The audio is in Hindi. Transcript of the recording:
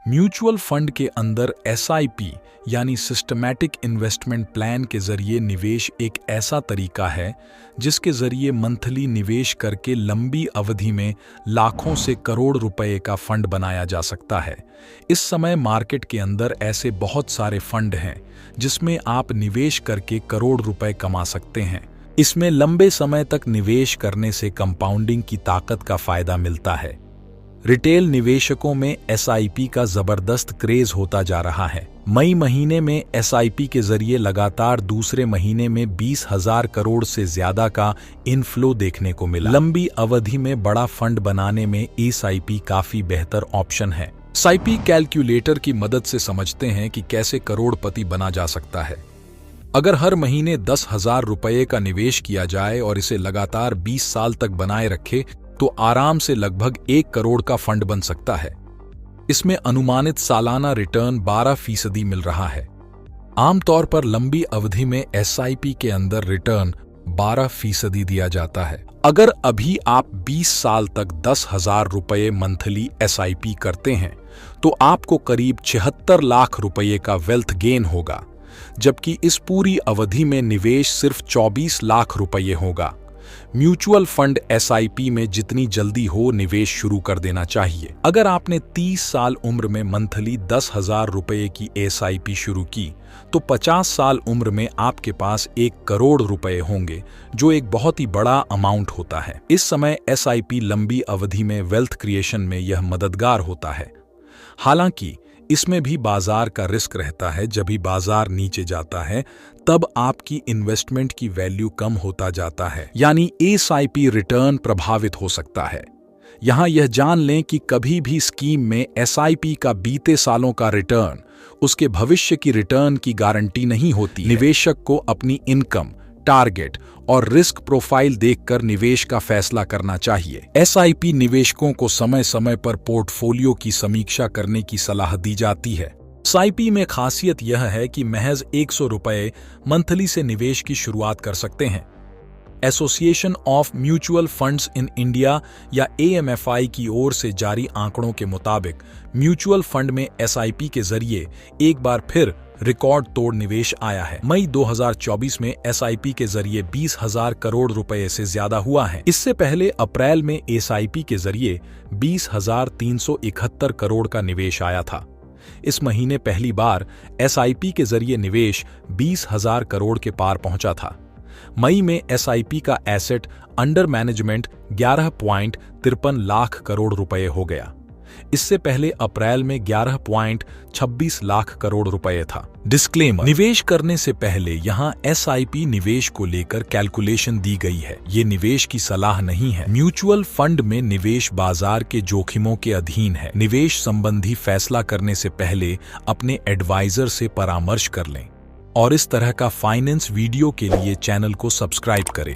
म्यूचुअल फंड के अंदर एसआईपी यानी सिस्टमैटिक इन्वेस्टमेंट प्लान के जरिए निवेश एक ऐसा तरीका है जिसके जरिए मंथली निवेश करके लंबी अवधि में लाखों से करोड़ रुपए का फंड बनाया जा सकता है। इस समय मार्केट के अंदर ऐसे बहुत सारे फंड हैं जिसमें आप निवेश करके करोड़ रुपए कमा सकते हैं। इसमें लंबे समय तक निवेश करने से कंपाउंडिंग की ताकत का फायदा मिलता है। रिटेल निवेशकों में एसआईपी का जबरदस्त क्रेज होता जा रहा है। मई महीने में एसआईपी के जरिए लगातार दूसरे महीने में 20,000 करोड़ से ज्यादा का इनफ्लो देखने को मिला। लंबी अवधि में बड़ा फंड बनाने में एसआईपी काफी बेहतर ऑप्शन है। एसआईपी कैलकुलेटर की मदद से समझते हैं कि कैसे करोड़पति बना जा सकता है। अगर हर महीने 10,000 रुपये का निवेश किया जाए और इसे लगातार 20 साल तक बनाए रखे तो आराम से लगभग 1 करोड़ का फंड बन सकता है। इसमें अनुमानित सालाना रिटर्न 12% मिल रहा है। आमतौर पर लंबी अवधि में एसआईपी के अंदर रिटर्न 12% दिया जाता है। अगर अभी आप 20 साल तक 10,000 रुपये मंथली एसआईपी करते हैं तो आपको करीब 76 लाख रुपये का वेल्थ गेन होगा, जबकि इस पूरी अवधि में निवेश सिर्फ 24 लाख रुपये होगा। म्यूचुअल फंड एसआईपी में जितनी जल्दी हो निवेश शुरू कर देना चाहिए। अगर आपने 30 साल उम्र में मंथली 10,000 रुपये की एसआईपी शुरू की तो 50 साल उम्र में आपके पास 1 करोड़ रुपए होंगे, जो एक बहुत ही बड़ा अमाउंट होता है। इस समय एसआईपी लंबी अवधि में वेल्थ क्रिएशन में यह मददगार होता है। हालांकि इसमें भी बाजार का रिस्क रहता है। जब भी बाजार नीचे जाता है तब आपकी इन्वेस्टमेंट की वैल्यू कम होता जाता है, यानी एसआईपी रिटर्न प्रभावित हो सकता है। यहां यह जान लें कि कभी भी स्कीम में एसआईपी का बीते सालों का रिटर्न उसके भविष्य की रिटर्न की गारंटी नहीं होती है। निवेशक को अपनी इनकम, टारगेट और रिस्क प्रोफाइल देखकर निवेश का फैसला करना चाहिए। एसआईपी निवेशकों को समय समय पर पोर्टफोलियो की समीक्षा करने की सलाह दी जाती है। एसआईपी में खासियत यह है कि महज 100 रुपये मंथली से निवेश की शुरुआत कर सकते हैं। Association of mutual funds in India या एएमएफआई की ओर से जारी आंकड़ों के मुताबिक म्यूचुअल फंड में एसआईपी के जरिए एक बार फिर रिकॉर्ड तोड़ निवेश आया है। मई 2024 में एसआईपी के जरिए 20,000 करोड़ रुपए से ज्यादा हुआ है। इससे पहले अप्रैल में एसआईपी के जरिए 20,371 करोड़ का निवेश आया था। इस महीने पहली बार एसआईपी के जरिए निवेश 20,000 करोड़ के पार पहुंचा था। मई में एसआईपी का asset under management 11.53 lakh crore रुपए हो गया। इससे पहले अप्रैल में 11.26 लाख करोड़ रुपए था। डिस्क्लेमर: निवेश करने से पहले यहां एसआईपी निवेश को लेकर कैलकुलेशन दी गई है। ये निवेश की सलाह नहीं है। म्यूचुअल फंड में निवेश बाजार के जोखिमों के अधीन है। निवेश संबंधी फैसला करने से पहले अपने एडवाइजर से परामर्श कर लें और इस तरह का फाइनेंस वीडियो के लिए चैनल को सब्सक्राइब करें।